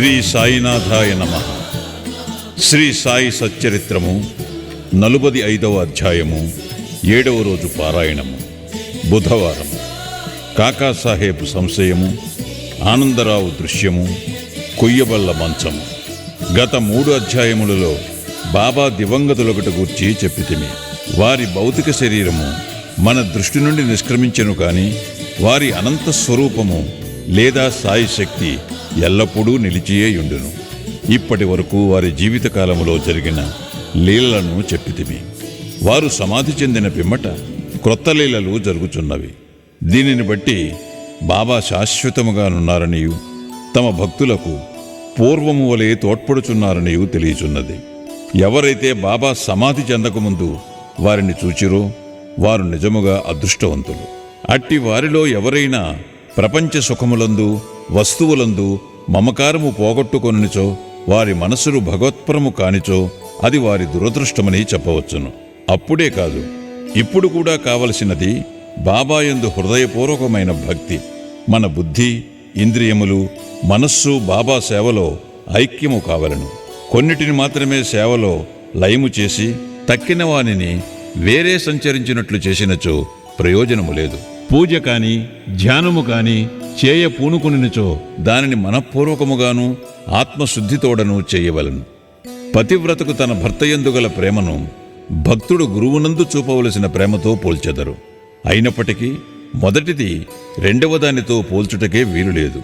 శ్రీ సాయినాథాయ నమః. శ్రీ సాయి సచ్చరిత్రము 45వ అధ్యాయము 7వ రోజు పారాయణము. బుధవారము. కాకాసాహెబ్ సంశయము, ఆనందరావు దృశ్యము, కొయ్యబల్ల మంచము. గత 3 అధ్యాయములలో బాబా దివంగతులొకటి గూర్చి చెప్పితిమి. వారి భౌతిక శరీరము మన దృష్టి నుండి నిష్క్రమించెను కాని వారి అనంత స్వరూపము లేదా సాయి శక్తి ఎల్లప్పుడూ నిలిచియేయుండును. ఇప్పటి వరకు వారి జీవితకాలములో జరిగిన లీలలను చెప్పితిమి. వారు సమాధి చెందిన పిమ్మట క్రొత్త లీలలు జరుగుచున్నవి. దీనిని బట్టి బాబా శాశ్వతముగానున్నారనియు తమ భక్తులకు పూర్వము వలె తోడ్పడుచున్నారనియు తెలియచున్నది. ఎవరైతే బాబా సమాధి చెందకముందు వారిని చూచిరో వారు నిజముగా అదృష్టవంతులు. అట్టి వారిలో ఎవరైనా ప్రపంచ సుఖములందు వస్తువులందు మమకారము పోగొట్టుకొనిచో వారి మనసులు భగవత్పరము కానిచో అది వారి దురదృష్టమని చెప్పవచ్చును. అప్పుడే కాదు, ఇప్పుడు కూడా కావలసినది బాబాయందు హృదయపూర్వకమైన భక్తి. మన బుద్ధి, ఇంద్రియములు, మనస్సు బాబా సేవలో ఐక్యము కావలను. కొన్నిటిని మాత్రమే సేవలో లయము చేసి తక్కిన వానిని వేరే సంచరించినట్లు చేసినచో ప్రయోజనము లేదు. పూజ కాని ధ్యానము కాని చేయ పూనుకునిచో దానిని మనఃపూర్వకముగాను ఆత్మశుద్ధితోడను చేయవలను. పతివ్రతకు తన భర్తయందు గల ప్రేమను భక్తుడు గురువునందు చూపవలసిన ప్రేమతో పోల్చెదరు. అయినప్పటికీ మొదటిది రెండవ దానితో పోల్చుటకే వీలులేదు.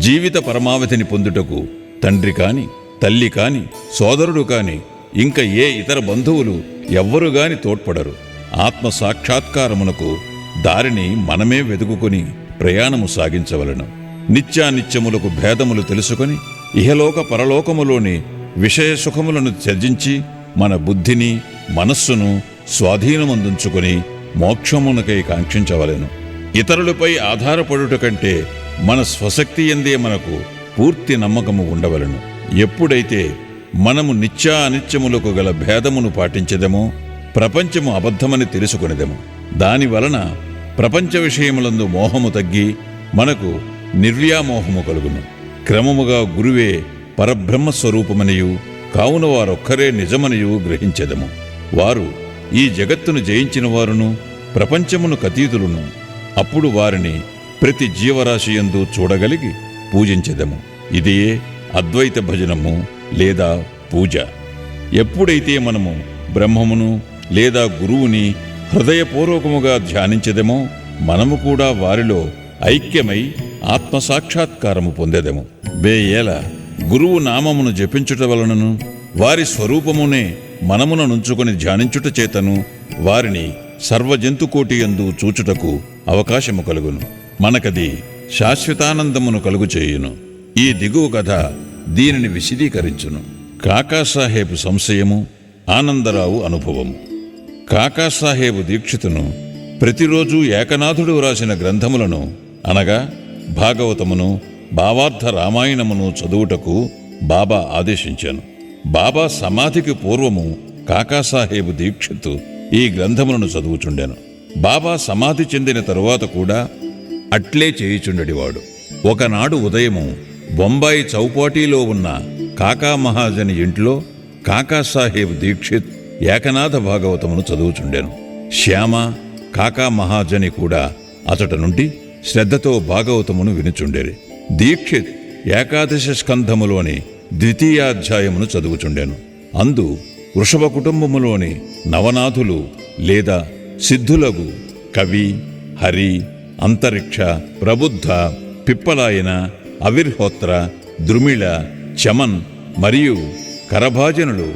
జీవిత పరమావధిని పొందుటకు తండ్రి కాని, తల్లి కాని, సోదరుడు కాని, ఇంకా ఏ ఇతర బంధువులు ఎవ్వరు గాని తోడ్పడరు. ఆత్మ సాక్షాత్కారమునకు దారిని మనమే వెతుకుని ప్రయాణము సాగించవలను. నిత్యానిత్యములకు భేదములు తెలుసుకొని ఇహలోక పరలోకములోని విషయ సుఖములను త్యజించి మన బుద్ధిని మనస్సును స్వాధీనమందుంచుకొని మోక్షమునకై కాంక్షించవలెను. ఇతరులపై ఆధారపడుట కంటే మన స్వశక్తి యందే మనకు పూర్తి నమ్మకము ఉండవలను. ఎప్పుడైతే మనము నిత్యానిత్యములకు గల భేదమును పాటించెదమో ప్రపంచము అబద్ధమని తెలుసుకొనిదెము. దానివలన ప్రపంచ విషయములందు మోహము తగ్గి మనకు నిర్వ్యామోహము కలుగును. క్రమముగా గురువే పరబ్రహ్మస్వరూపమనియు కావున వారొక్కరే నిజమనియు గ్రహించెదము. వారు ఈ జగత్తును జయించిన వారును ప్రపంచమును కతీతులను. అప్పుడు వారిని ప్రతి జీవరాశియందు చూడగలిగి పూజించెదము. ఇదియే అద్వైత భజనము లేదా పూజ. ఎప్పుడైతే మనము బ్రహ్మమును లేదా గురువుని హృదయపూర్వకముగా ధ్యానించెదమో మనము కూడా వారిలో ఐక్యమై ఆత్మసాక్షాత్కారము పొందెదము. వేయేల గురువు నామమును జపించుట వలనను వారి స్వరూపమునే మనమున నుంచుకొని ధ్యానించుట చేతను వారిని సర్వజంతుకోటి యందు చూచుటకు అవకాశము కలుగును. మనకది శాశ్వతానందమును కలుగు చేయును. ఈ దిగువ కథ దీనిని విశదీకరించును. కాకాసాహెబ్ సంశయము, ఆనందరావు అనుభవము. కాకాసాహెబ్ దీక్షితును ప్రతిరోజు ఏకనాథుడు వ్రాసిన గ్రంథములను అనగా భాగవతమును, భావార్థ రామాయణమును చదువుటకు బాబా ఆదేశించాను. బాబా సమాధికి పూర్వము కాకాసాహెబ్ దీక్షితు ఈ గ్రంథములను చదువుచుండెను. బాబా సమాధి చెందిన తరువాత కూడా అట్లే చేయుచుండెడివాడు. ఒకనాడు ఉదయము బొంబాయి చౌపాటీలో ఉన్న కాకా మహాజని ఇంట్లో కాకాసాహెబ్ దీక్షిత్ ఏకనాథ భాగవతమును చదువుచుండెను. శ్యామ, కాకా మహాజని కూడా అతట నుండి శ్రద్ధతో భాగవతమును వినుచుండెరి. దీక్షిత్ ఏకాదశ స్కంధములోని ద్వితీయాధ్యాయమును చదువుచుండెను. అందు వృషభ కుటుంబములోని నవనాథులు లేదా సిద్ధులగు కవి, హరి, అంతరిక్ష, ప్రబుద్ధ, పిప్పలాయన, అవిర్హోత్ర, ద్రుమిళ, చమన్ మరియు కరభాజనులు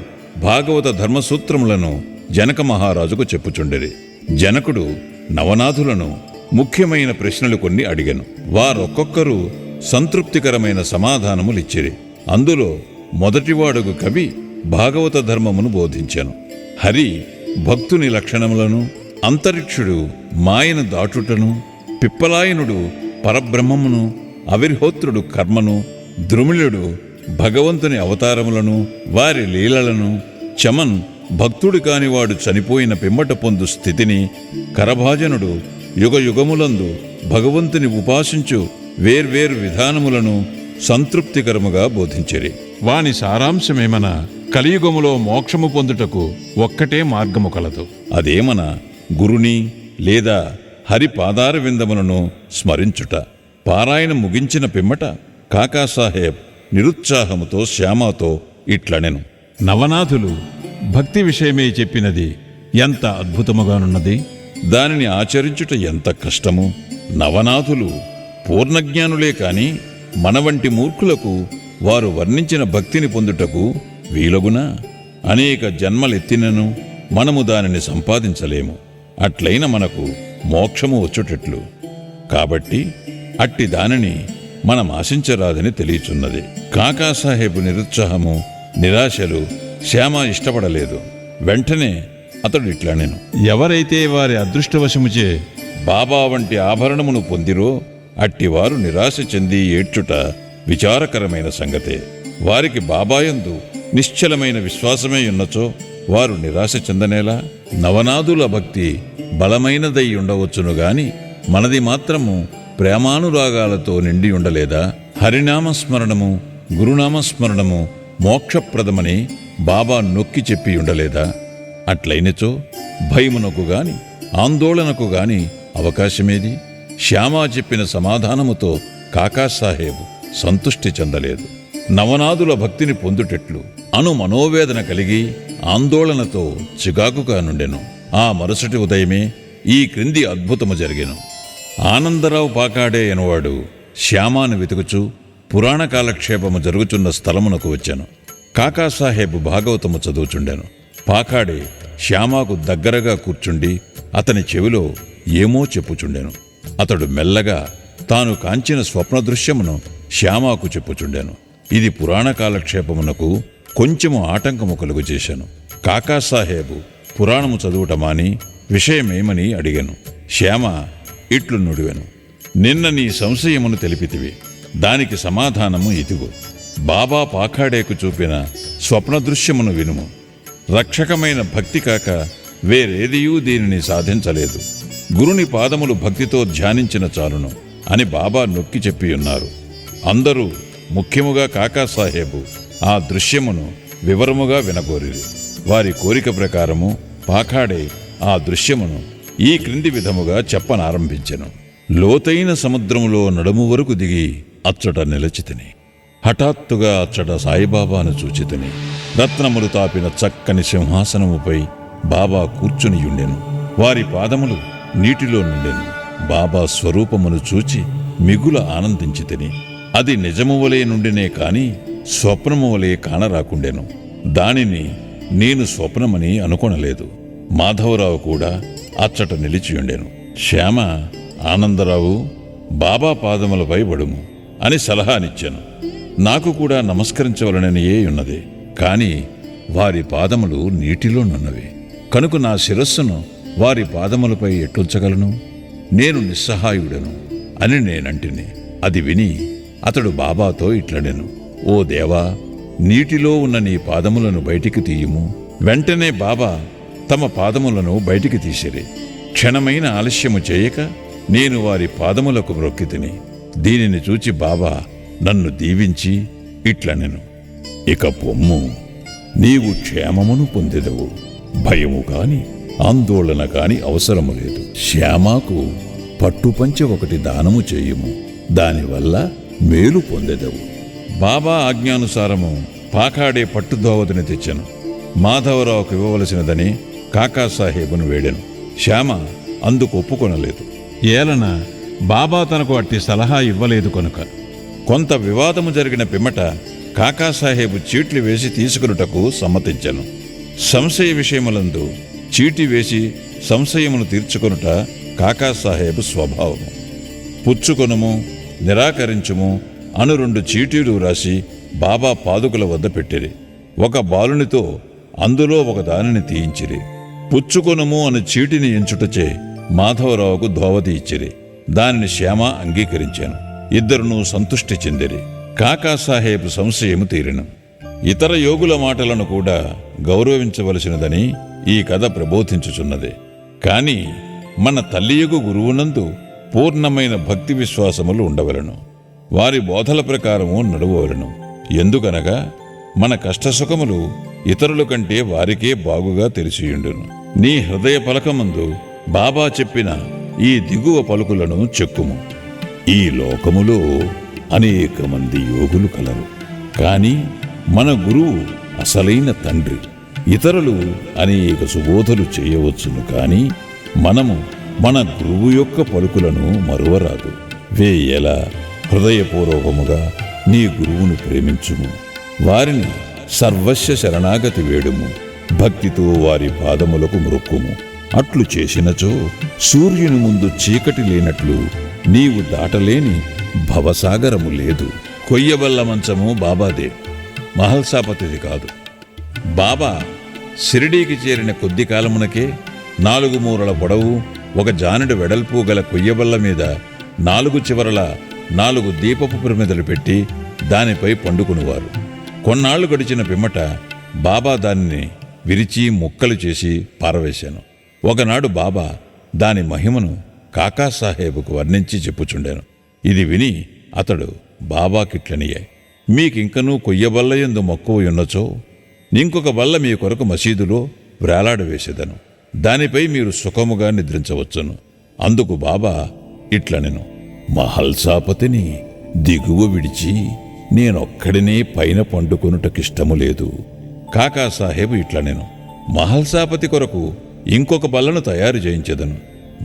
భాగవత ధర్మసూత్రములను జనక మహారాజుకు చెప్పుచుండెరి. జనకుడు నవనాథులను ముఖ్యమైన ప్రశ్నలు కొన్ని అడిగెను. వారొక్కొక్కరు సంతృప్తికరమైన సమాధానములిచ్చిరి. అందులో మొదటివాడుగు కవి భాగవత ధర్మమును బోధించెను. హరి భక్తుని లక్షణములను, అంతరిక్షుడు మాయను దాటుటను, పిప్పలాయనుడు పరబ్రహ్మమును, అవిర్హోత్రుడు కర్మను, ద్రుమిళుడు భగవంతుని అవతారములను వారి లీలలను, చమన్ భక్తుడు కానివాడు చనిపోయిన పిమ్మట పొందు స్థితిని, కరభాజనుడు యుగయుగములందు భగవంతుని ఉపాసించు వేర్వేరు విధానములను సంతృప్తికరముగా బోధించిరి. వాని సారాంశమేమన కలియుగములో మోక్షము పొందుటకు ఒక్కటే మార్గము కలదు. అదేమన గురుని లేదా హరి పాదార విందములను స్మరించుట. పారాయణం ముగించిన పిమ్మట కాకాసాహెబ్ నిరుత్సాహముతో శ్యామతో ఇట్లనెను. నవనాథులు భక్తి విషయమే చెప్పినది ఎంత అద్భుతముగానున్నది. దానిని ఆచరించుట ఎంత కష్టము. నవనాథులు పూర్ణజ్ఞానులే కాని మన వంటి మూర్ఖులకు వారు వర్ణించిన భక్తిని పొందుటకు వీలగునా? అనేక జన్మలెత్తినను మనము దానిని సంపాదించలేము. అట్లైన మనకు మోక్షము వచ్చుటట్లు. కాబట్టి అట్టి దానిని మనం ఆశించరాదని తెలియచున్నది. కాకాసాహెబు నిరుత్సాహము, నిరాశలు శ్యామ ఇష్టపడలేదు. వెంటనే అతడు ఇట్లనెను. ఎవరైతే వారి అదృష్టవశముచే బాబా వంటి ఆభరణమును పొందిరో అట్టివారు నిరాశ చెంది ఏడ్చుట విచారకరమైన సంగతే. వారికి బాబాయందు నిశ్చలమైన విశ్వాసమే ఉన్నచో వారు నిరాశ చెందనేలా? నవనాథుల భక్తి బలమైనదై ఉండవచ్చును గాని మనది మాత్రము ప్రేమానురాగాలతో నిండి ఉండలేదా? హరినామస్మరణము, గురునామస్మరణము మోక్షప్రదమని బాబా నొక్కి చెప్పి ఉండలేదా? అట్లయినచో భయమునకు గాని ఆందోళనకు గాని అవకాశమేది? శ్యామా చెప్పిన సమాధానముతో కాకాసాహెబ్ సంతుష్టి చెందలేదు. నవనాథుల భక్తిని పొందుటెట్లు అను మనోవేదన కలిగి ఆందోళనతో చికాకుగా నుండెను. ఆ మరుసటి ఉదయమే ఈ క్రింది అద్భుతము జరిగెను. ఆనందరావు పాకాడే అనువాడు శ్యామాను వెతుకుచూ పురాణ కాలక్షేపము జరుగుచున్న స్థలమునకు వచ్చాను. కాకాసాహెబ్ భాగవతము చదువుచుండెను. పాకాడే శ్యామాకు దగ్గరగా కూర్చుండి అతని చెవిలో ఏమో చెప్పుచుండెను. అతడు మెల్లగా తాను కాంచిన స్వప్న దృశ్యమును శ్యామాకు చెప్పుచుండెను. ఇది పురాణ కాలక్షేపమునకు కొంచెము ఆటంకము కలుగు చేశాను. కాకాసాహెబు పురాణము చదువుటమాని విషయమేమని అడిగాను. శ్యామ ఇట్లు నుడివెను. నిన్న నీ సంశయమును తెలిపితివి. దానికి సమాధానము ఇదిగో. బాబా పాఖాడేకు చూపిన స్వప్న దృశ్యమును వినుము. రక్షకమైన భక్తి కాక వేరేదియూ దీనిని సాధించలేదు. గురుని పాదములు భక్తితో ధ్యానించిన చాలును అని బాబా నొక్కి చెప్పియున్నారు. అందరూ ముఖ్యముగా కాకాసాహెబు ఆ దృశ్యమును వివరముగా వినగోరిరి. వారి కోరిక ప్రకారము పాఖాడే ఆ దృశ్యమును ఈ క్రింది విధముగా చెప్పనారంభించెను. లోతైన సముద్రములో నడుము వరకు దిగి అచ్చట నిలచితిని. హఠాత్తుగా అచ్చట సాయిబాబాను చూచితిని. రత్నములు తాపిన చక్కని సింహాసనముపై బాబా కూర్చునియుండెను. వారి పాదములు నీటిలో నుండెను. బాబా స్వరూపమును చూచి మిగుల ఆనందించితిని. అది నిజము వలె నుండినే కాని స్వప్నము వలె కానరాకుండెను. దానిని నేను స్వప్నమని అనుకొనలేదు. మాధవరావు కూడా అచ్చట నిలిచియుండెను. శ్యామ, ఆనందరావు, బాబా పాదములపై పడుము అని సలహానిచ్చాను. నాకు కూడా నమస్కరించవలననియే ఉన్నది. కాని వారి పాదములు నీటిలోనున్నవి కనుక నా శిరస్సును వారి పాదములపై ఎట్టుంచగలను? నేను నిస్సహాయుడను అని నేనంటిని. అది విని అతడు బాబాతో ఇట్లనెను. ఓ దేవా, నీటిలో ఉన్న నీ పాదములను బయటికి తీయుము. వెంటనే బాబా తమ పాదములను బయటికి తీసిరి. క్షణమైన ఆలస్యము చేయక నేను వారి పాదములకు మ్రొక్కితిని. దీనిని చూచి బాబా నన్ను దీవించి ఇట్లనెను. ఇక పొమ్ము, నీవు క్షేమమును పొందెదవు. భయము కాని ఆందోళన కాని అవసరము లేదు. శ్యామాకు పట్టుపంచె ఒకటి దానము చేయుము. దానివల్ల మేలు పొందెదవు. బాబా ఆజ్ఞానుసారము పాకాడే పట్టుదోవతిని తెచ్చెను. మాధవరావుకు ఇవ్వవలసినదని కాకాసాహెబును వేడెను. శ్యామ అందుకు ఒప్పుకొనలేదు. ఏలన బాబా తనకు అట్టి సలహా ఇవ్వలేదు కనుక. కొంత వివాదము జరిగిన పిమ్మట కాకాసాహెబు చీట్లు వేసి తీసుకునుటకు సమ్మతించెను. సంశయ విషయములందు చీటి వేసి సంశయమును తీర్చుకొనుట కాకాసాహెబు స్వభావము. పుచ్చుకొనుము, నిరాకరించుము అను 2 చీటీలు రాసి బాబా పాదుకల వద్ద పెట్టిరి. ఒక బాలునితో అందులో ఒక దానిని తీయించిరి. పుచ్చుకొనుము అను చీటిని ఎంచుటచే మాధవరావుకు ధోవతి ఇచ్చిరి. దానిని శ్యామ అంగీకరించాను. ఇద్దరును సంతుష్టి చెందిరి. కాకాసాహెబు సంశయము తీరిను. ఇతర యోగుల మాటలను కూడా గౌరవించవలసినదని ఈ కథ ప్రబోధించుచున్నది. కాని మన తల్లియగు గురువునందు పూర్ణమైన భక్తి విశ్వాసములు ఉండవలను. వారి బోధల ప్రకారము నడువవలెను. ఎందుకనగా మన కష్టసుఖములు ఇతరుల కంటే వారికే బాగుగా తెలిసియుండును. నీ హృదయ పలకమందు బాబా చెప్పిన ఈ దిగువ పలుకులను చెక్కుము. ఈ లోకములో అనేక మంది యోగులు కలరు, కాని మన గురువు అసలైన తండ్రి. ఇతరులు అనేక సుబోధలు చేయవచ్చును, కాని మనము మన గురువు యొక్క పలుకులను మరువరాదు. వేయల హృదయపూర్వకముగా నీ గురువును ప్రేమించుము. వారిని సర్వస్వ శరణాగతి వేడుము. భక్తితో వారి పాదములకు మొక్కుము. అట్లు చేసినచో సూర్యుని ముందు చీకటి లేనట్లు నీవు దాటలేని భవసాగరము లేదు. కొయ్యబల్ల మంచము బాబాదే, మహల్సాపతిది కాదు. బాబా షిరిడీకి చేరిన కొద్ది కాలమునకే 4 మూరల పొడవు 1 జానెడు వెడల్పు గల కొయ్యబల్ల మీద 4 చివరల 4 దీపపు ప్రమిదలు పెట్టి దానిపై పండుకునివారు. కొన్నాళ్లు గడిచిన పిమ్మట బాబా దానిని విరిచి ముక్కలు చేసి పారవేశాను. ఒకనాడు బాబా దాని మహిమను కాకాసాహేబుకు వర్ణించి చెప్పుచుండాను. ఇది విని అతడు బాబాకిట్లనియే, మీకింకనూ కొయ్యబల్లయందు మక్కువ ఉన్నచో ఇంకొక బల్ల మీ కొరకు మసీదులో వ్రేలాడవేసేదను. దానిపై మీరు సుఖముగా నిద్రించవచ్చును. అందుకు బాబా ఇట్లనెను, మహల్సాపతిని దిగువ విడిచి నేనొక్కడినే పైన పండుకొనుటకిష్టము లేదు. కాకాసాహేబు ఇట్లనెను, మహల్సాపతి కొరకు ఇంకొక బల్లను తయారు చేయించెదను.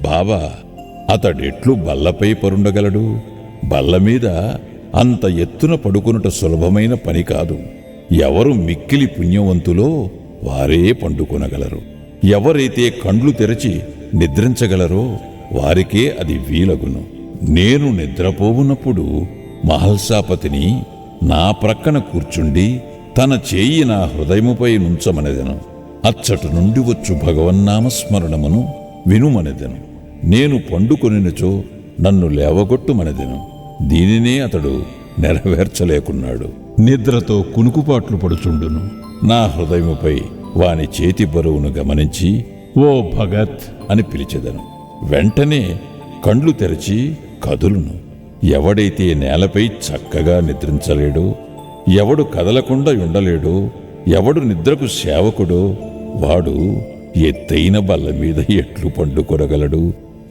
బాబా, అతడెట్లు బల్లపై పరుండగలడు? బల్ల మీద అంత ఎత్తున పడుకొనుట సులభమైన పని కాదు. ఎవరు మిక్కిలి పుణ్యవంతులో వారే పండుకొనగలరు. ఎవరైతే కండ్లు తెరచి నిద్రించగలరో వారికే అది వీలగును. నేను నిద్రపోవునప్పుడు మహల్సాపతిని నా ప్రక్కన కూర్చుండి తన చేయి నా హృదయముపై నుంచమనెదను. అచ్చటు నుండి వచ్చు భగవన్నామస్మరణమును వినుమనెదను. నేను పండుకొనినచో నన్ను లేవగొట్టుమనెదను. దీనినే అతడు నెరవేర్చలేకున్నాడు. నిద్రతో కునుకుపాట్లు పడుచుండును. నా హృదయముపై వాని చేతి బరువును గమనించి ఓ భగత్ అని పిలిచెదను. వెంటనే కండ్లు తెరచి కదులును. ఎవడైతే నేలపై చక్కగా నిద్రించలేడో, ఎవడు కదలకుండా ఉండలేడో, ఎవడు నిద్రకు సేవకుడో వాడు ఎత్తైన బల్ల మీద ఎట్లు పండుకొనగలడు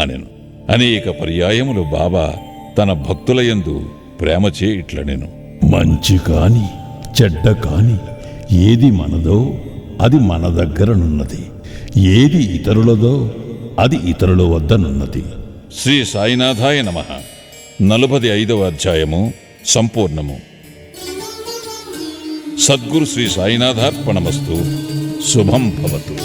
అనెను. అనేక పర్యాయములు బాబా తన భక్తులయందు ప్రేమచే ఇట్లనెను, మంచి కాని చెడ్డ కాని ఏది మనదో అది మన దగ్గరనున్నది, ఏది ఇతరులదో అది ఇతరుల వద్దనున్నది. శ్రీ సాయినాథాయ నమః. 45వ అధ్యాయము సంపూర్ణము. సద్గురు శ్రీ సాయినాథార్పణమస్తు. శుభం భవతు.